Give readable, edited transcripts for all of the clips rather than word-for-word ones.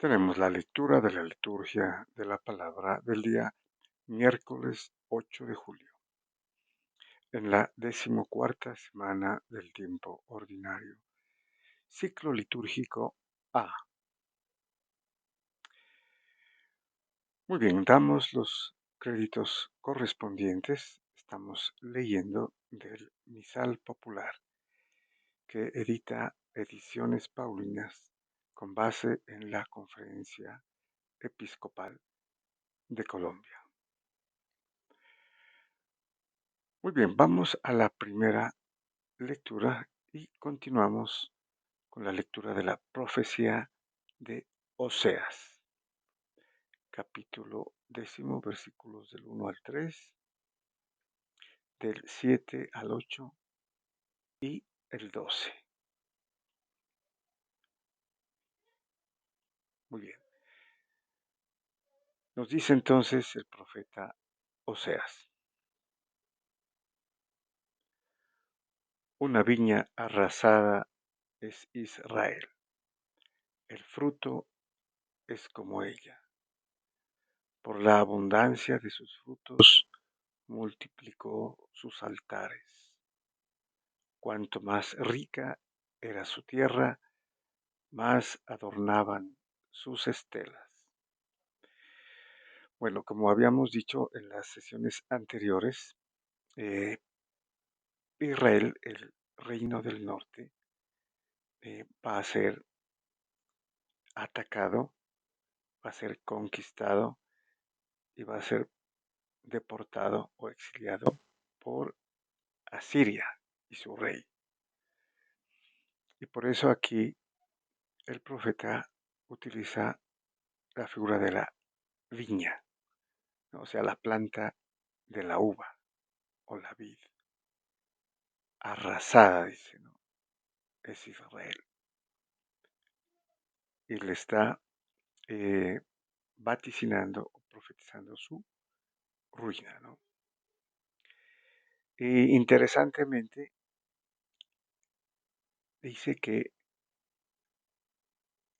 Tenemos la lectura de la liturgia de la palabra del día miércoles 8 de julio, en la 14ª semana del tiempo ordinario, ciclo litúrgico A. Muy bien, damos los créditos correspondientes. Estamos leyendo del Misal Popular, que edita Ediciones Paulinas con base en la Conferencia Episcopal de Colombia. Muy bien, vamos a la primera lectura y continuamos con la lectura de la profecía de Oseas, capítulo 10, versículos del 1 al 3, del 7 al 8 y el 12. Muy bien. Nos dice entonces el profeta Oseas: una viña arrasada es Israel, el fruto es como ella. Por la abundancia de sus frutos multiplicó sus altares. Cuanto más rica era su tierra, más adornaban sus estelas. Bueno, como habíamos dicho en las sesiones anteriores, Israel, el reino del norte, va a ser atacado, va a ser conquistado y va a ser deportado o exiliado por Asiria y su rey. Y por eso aquí el profeta utiliza la figura de la viña, ¿no? O sea, la planta de la uva o la vid. Arrasada, dice, ¿no? Es Israel. Y le está vaticinando o profetizando su ruina, ¿no? Y interesantemente dice que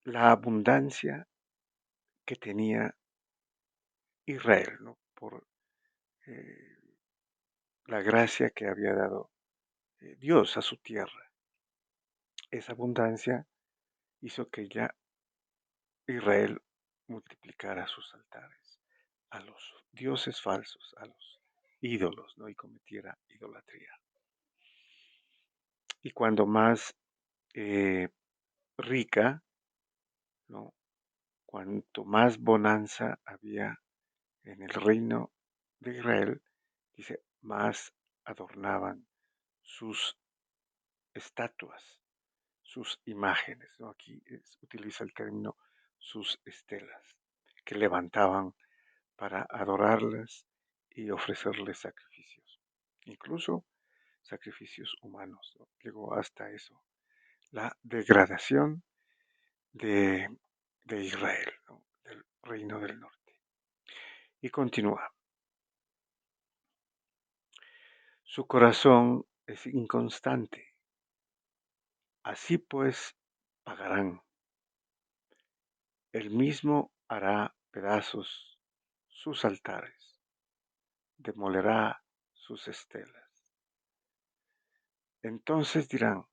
la abundancia que tenía Israel, ¿no? Por eh, la gracia que había dado Dios a su tierra. Esa abundancia hizo que ya Israel multiplicara sus altares a los dioses falsos, a los ídolos, ¿no? Y cometiera idolatría. Y cuando más eh, rica, ¿no? Cuanto más bonanza había en el reino de Israel, dice, más adornaban sus estatuas, sus imágenes, ¿no? Aquí utiliza el término sus estelas, que levantaban para adorarlas y ofrecerles sacrificios, incluso sacrificios humanos, ¿no? Llegó hasta eso, la degradación de, de Israel, ¿no? Del reino del norte. Y continúa: su corazón es inconstante, así pues pagarán. Él mismo hará pedazos sus altares, demolerá sus estelas. Entonces dirán: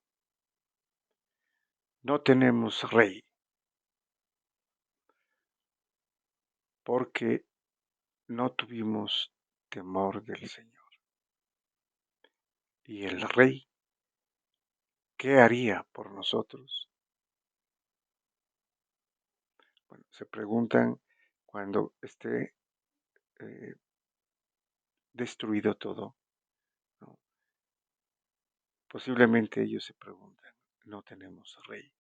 no tenemos rey, porque no tuvimos temor del Señor. ¿Y el rey qué haría por nosotros? Bueno, se preguntan cuando esté eh, destruido todo, ¿no? Posiblemente ellos se preguntan: no tenemos rey,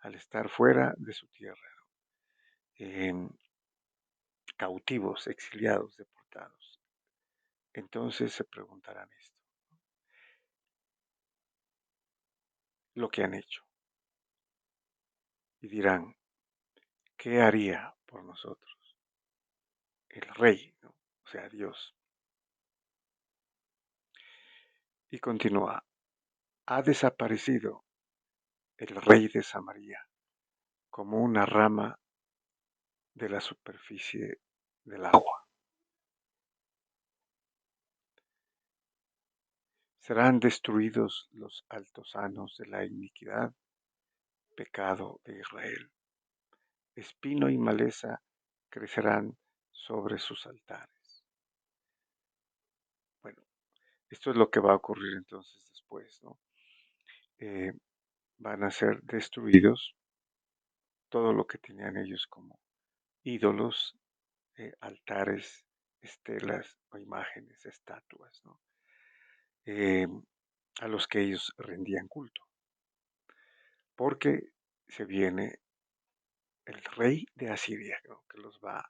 al estar fuera de su tierra, ¿no? Cautivos, exiliados, deportados. Entonces se preguntarán esto, lo que han hecho, y dirán: ¿qué haría por nosotros el rey, ¿no? O sea, Dios? Y continúa: ha desaparecido el rey de Samaria como una rama de la superficie del agua. Serán destruidos los altosanos de la iniquidad, pecado de Israel. Espino y maleza crecerán sobre sus altares. Bueno, esto es lo que va a ocurrir entonces después, ¿no? Eh, Van a ser destruidos todo lo que tenían ellos como ídolos, altares, estelas o imágenes, estatuas, ¿no? Eh, a los que ellos rendían culto, porque se viene el rey de Asiria, ¿no? Que los va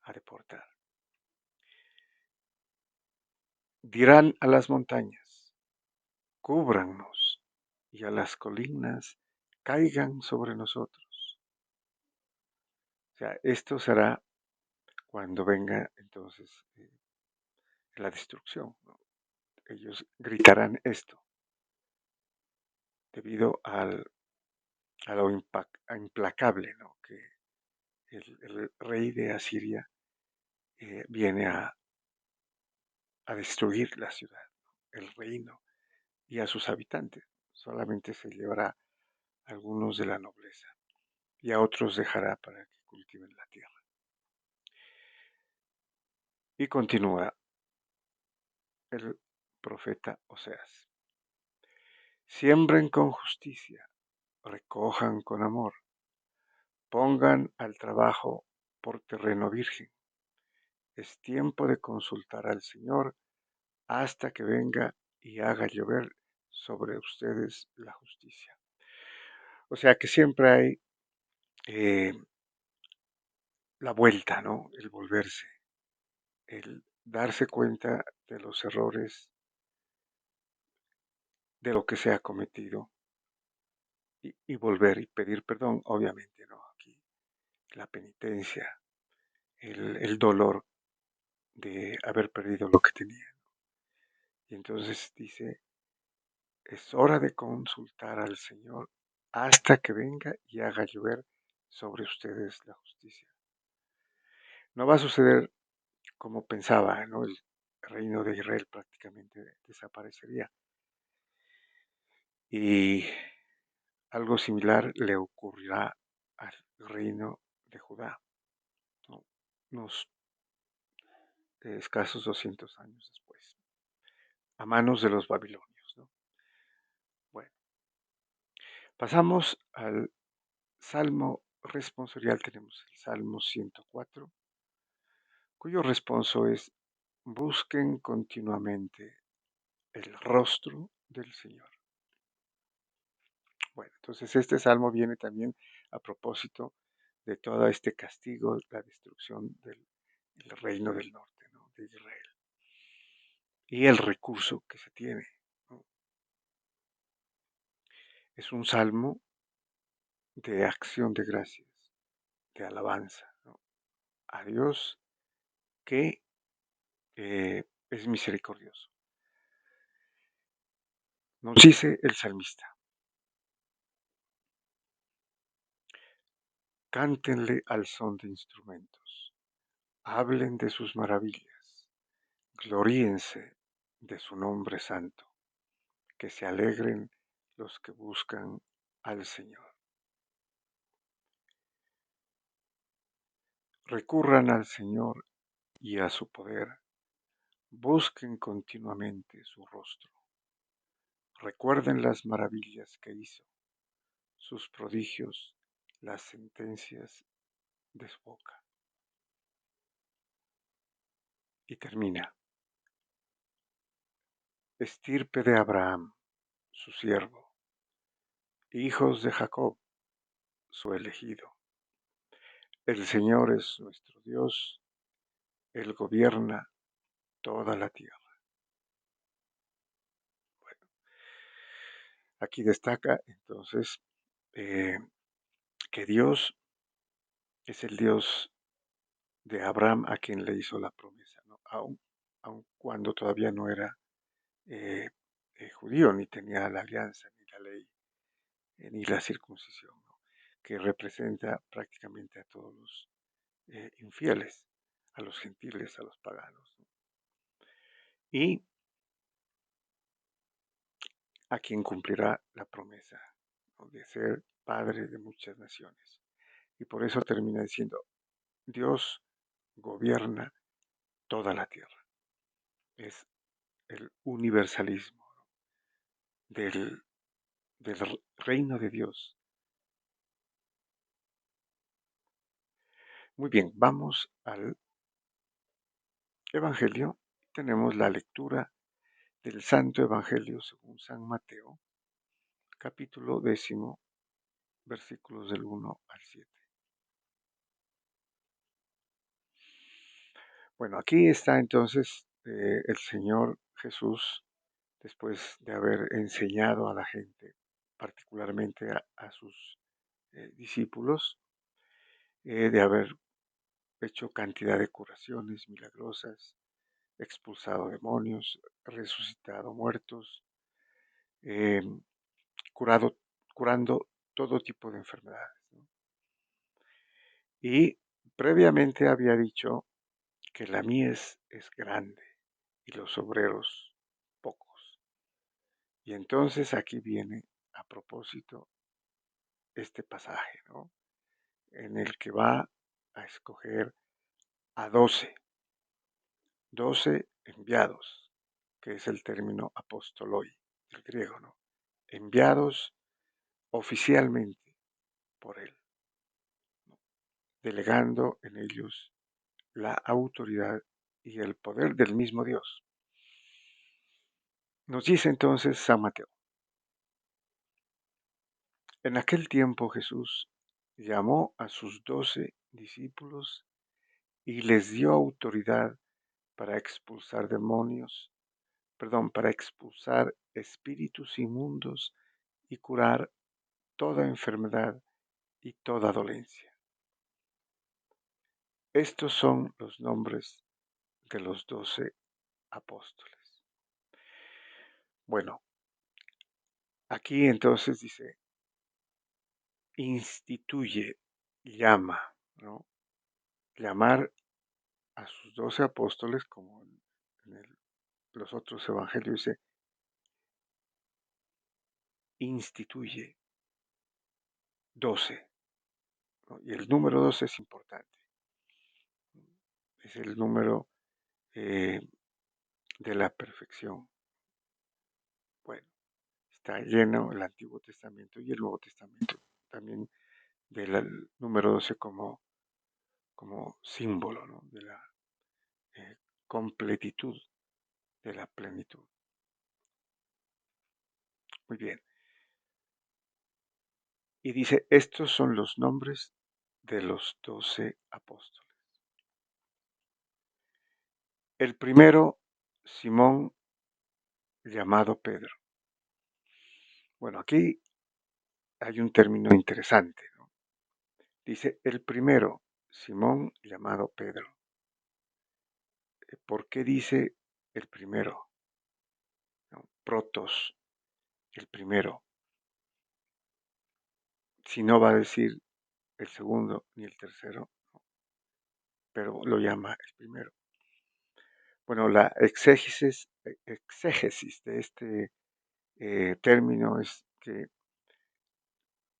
a deportar. Dirán a las montañas, cúbrannos, y a las colinas, caigan sobre nosotros. O sea, esto será cuando venga entonces la destrucción, ¿no? Ellos gritarán esto debido a lo implacable, ¿no? Que el rey de Asiria viene a destruir la ciudad, ¿no? El reino y a sus habitantes. Solamente se llevará a algunos de la nobleza y a otros dejará para que cultiven la tierra. Y continúa el profeta Oseas. Siembren con justicia, recojan con amor, pongan al trabajo por terreno virgen. Es tiempo de consultar al Señor hasta que venga y haga llover sobre ustedes la justicia. O sea que siempre hay eh, la vuelta, ¿no? El volverse, el darse cuenta de los errores, de lo que se ha cometido y volver y pedir perdón, obviamente, ¿no? Aquí la penitencia, el dolor de haber perdido lo que tenía. Y entonces dice, es hora de consultar al Señor hasta que venga y haga llover sobre ustedes la justicia. No va a suceder como pensaba, ¿no? El reino de Israel prácticamente desaparecería. Y algo similar le ocurrirá al reino de Judá, ¿no? Unos escasos 200 años después, a manos de los babilonios, ¿no? Bueno, pasamos al Salmo responsorial. Tenemos el Salmo 104, cuyo responso es: busquen continuamente el rostro del Señor. Bueno, entonces este salmo viene también a propósito de todo este castigo, la destrucción del reino del norte, ¿no? De Israel, y el recurso que se tiene, ¿no? Es un salmo de acción de gracias, de alabanza, ¿no? A Dios que es misericordioso. Nos dice el salmista: cántenle al son de instrumentos, hablen de sus maravillas, gloríense de su nombre santo, que se alegren los que buscan al Señor. Recurran al Señor y a su poder, busquen continuamente su rostro. Recuerden las maravillas que hizo, sus prodigios, las sentencias de su boca. Y termina: estirpe de Abraham, su siervo, hijos de Jacob, su elegido. El Señor es nuestro Dios, Él gobierna toda la tierra. Bueno, aquí destaca entonces eh, que Dios es el Dios de Abraham a quien le hizo la promesa, ¿no? Aun cuando todavía no era eh, judío, ni tenía la alianza, ni la ley, ni la circuncisión, ¿no? Que representa prácticamente a todos infieles, a los gentiles, a los paganos, ¿no? Y a quien cumplirá la promesa, ¿no?, de ser padre de muchas naciones. Y por eso termina diciendo, Dios gobierna toda la tierra. Es el universalismo del, del reino de Dios. Muy bien, vamos al Evangelio. Tenemos la lectura del Santo Evangelio según San Mateo, capítulo 10, versículos del 1 al 7. Bueno, aquí está entonces el Señor Jesús, después de haber enseñado a la gente, particularmente a sus discípulos, de haber hecho cantidad de curaciones milagrosas, expulsado demonios, resucitado muertos, eh, curado, curando todo tipo de enfermedades, ¿no? Y previamente había dicho que la mies es grande y los obreros pocos. Y entonces aquí viene a propósito este pasaje, ¿no?, en el que va a escoger a 12 enviados, que es el término apostoloi del griego, ¿no? Enviados oficialmente por él, ¿no?, delegando en ellos la autoridad y el poder del mismo Dios. Nos dice entonces San Mateo, en aquel tiempo Jesús llamó a sus 12 discípulos y les dio autoridad para expulsar demonios, para expulsar espíritus inmundos y curar toda enfermedad y toda dolencia. Estos son los nombres de los 12 apóstoles. Bueno, aquí entonces dice, instituye, llama, ¿no? Llamar a sus 12 apóstoles, como en los otros evangelios dice, instituye 12, ¿no? Y el número 12 es importante, es el número eh, de la perfección. Bueno, está lleno el Antiguo Testamento y el Nuevo Testamento también del número 12 como símbolo, ¿no?, de la eh, completitud, de la plenitud. Muy bien. Y dice, estos son los nombres de los 12 apóstoles. El primero, Simón, llamado Pedro. Bueno, aquí hay un término interesante, ¿no? Dice, el primero, Simón, llamado Pedro. ¿Por qué dice el primero? ¿No? Protos, el primero. Si no va a decir el segundo ni el tercero, ¿no?, pero lo llama el primero. Bueno, la exégesis de este término es que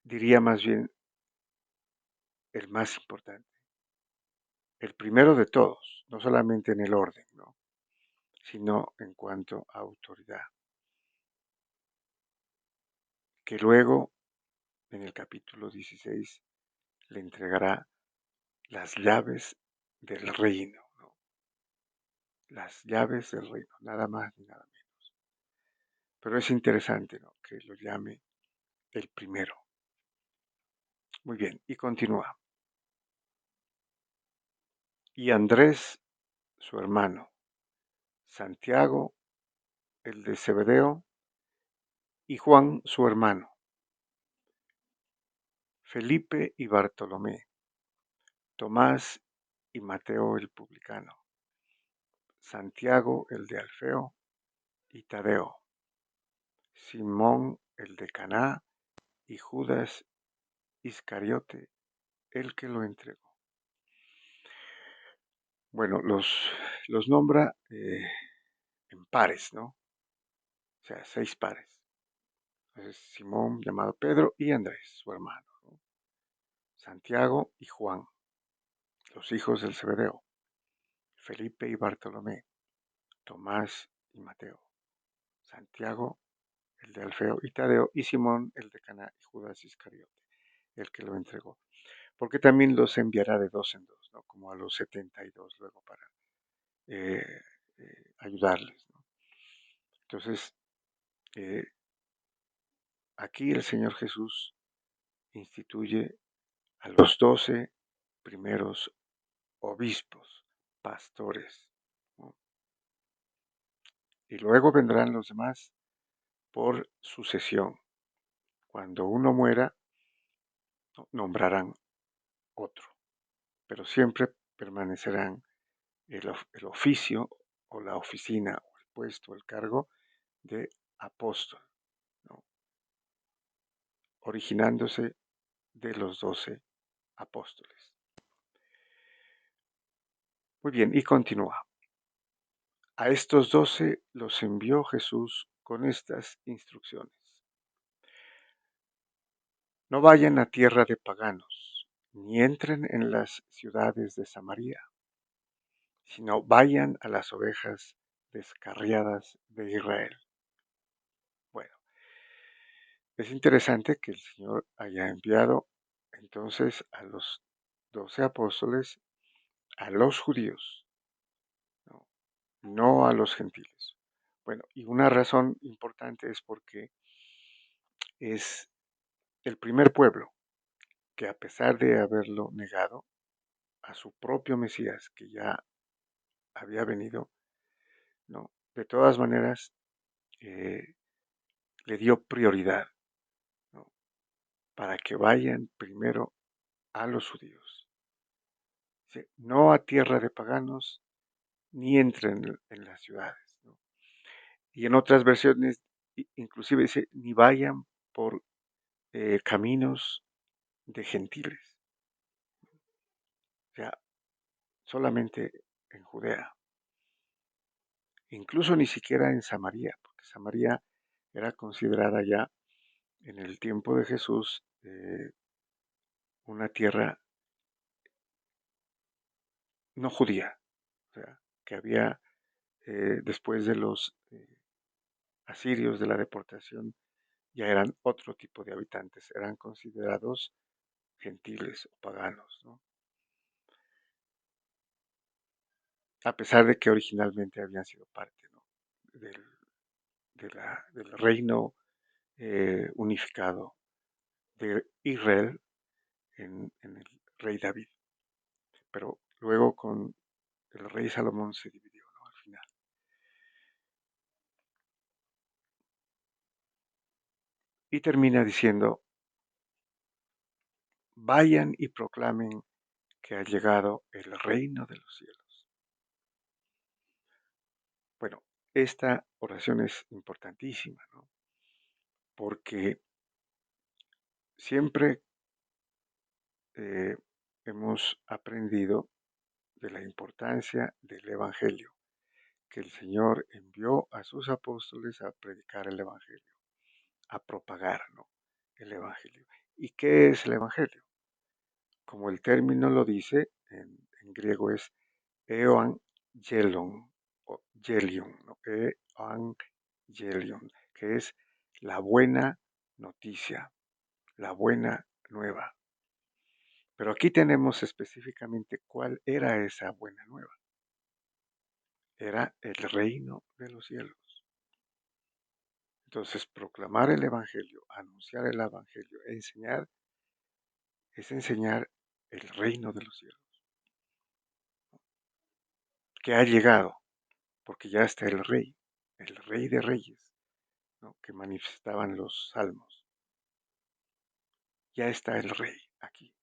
diría más bien el más importante, el primero de todos, no solamente en el orden, ¿no?, sino en cuanto a autoridad, que luego en el capítulo 16 le entregará las llaves del reino, ¿no?, las llaves del reino, nada más ni nada menos. Pero es interesante, ¿no?, que lo llame el primero. Muy bien, y continúa. Y Andrés, su hermano, Santiago, el de Zebedeo, y Juan, su hermano, Felipe y Bartolomé, Tomás y Mateo el publicano, Santiago el de Alfeo y Tadeo, Simón el de Caná y Judas Iscariote, el que lo entregó. Bueno, los nombra en pares, ¿no? O sea, 6 pares. Entonces, Simón, llamado Pedro, y Andrés, su hermano, ¿no? Santiago y Juan, los hijos del Zebedeo, Felipe y Bartolomé, Tomás y Mateo, Santiago, el de Alfeo y Tadeo, y Simón, el de Caná, y Judas Iscariote, el que lo entregó. Porque también los enviará de dos en dos, ¿no? Como a los 72 luego para eh, ayudarles, ¿no? Entonces, eh, aquí el Señor Jesús instituye a los 12 primeros obispos, pastores, ¿no? Y luego vendrán los demás por sucesión. Cuando uno muera, nombrarán otro, pero siempre permanecerán el oficio o la oficina o el puesto, el cargo de apóstol, ¿no? Originándose de los 12 apóstoles. Muy bien, y continúa. A estos 12 los envió Jesús con estas instrucciones. No vayan a tierra de paganos, ni entren en las ciudades de Samaria, sino vayan a las ovejas descarriadas de Israel. Bueno, es interesante que el Señor haya enviado entonces a los 12 apóstoles a los judíos, ¿no? No a los gentiles. Bueno, y una razón importante es porque es el primer pueblo que, a pesar de haberlo negado a su propio Mesías, que ya había venido, ¿no? De todas maneras eh, le dio prioridad, ¿no? Para que vayan primero a los judíos. Dice, no a tierra de paganos, ni entren en las ciudades, ¿no? Y en otras versiones, inclusive dice, ni vayan por caminos de gentiles, o sea, solamente en Judea, incluso ni siquiera en Samaria, porque Samaria era considerada ya en el tiempo de Jesús una tierra no judía, o sea, que había después de los asirios de la deportación, ya eran otro tipo de habitantes, eran considerados gentiles o paganos, ¿no? A pesar de que originalmente habían sido parte, ¿no? del, del reino unificado de Israel en el rey David, pero luego con el rey Salomón se dividió, ¿no? Al final. Y termina diciendo, vayan y proclamen que ha llegado el reino de los cielos. Bueno, esta oración es importantísima, ¿no? Porque siempre eh, hemos aprendido de la importancia del Evangelio, que el Señor envió a sus apóstoles a predicar el Evangelio, a propagar, ¿no? El Evangelio. ¿Y qué es el Evangelio? Como el término lo dice, en griego es Evangelion, o Gelion, ¿no? Evangelion, que es la buena noticia, la buena nueva. Pero aquí tenemos específicamente cuál era esa buena nueva. Era el reino de los cielos. Entonces, proclamar el Evangelio, anunciar el Evangelio, enseñar, es enseñar el reino de los cielos, que ha llegado, porque ya está el rey de reyes, ¿no? Que manifestaban los salmos. Ya está el rey aquí.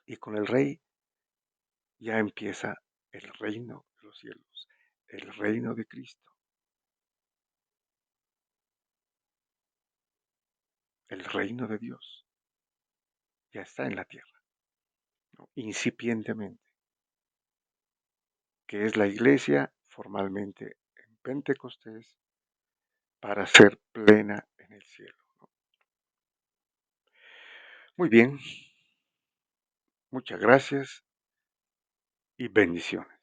Y con el rey ya empieza el reino de los cielos, el reino de Cristo, el reino de Dios. Ya está en la tierra, ¿no? Incipientemente. que es la iglesia formalmente en Pentecostés, para ser plena en el cielo. Muy bien, muchas gracias y bendiciones.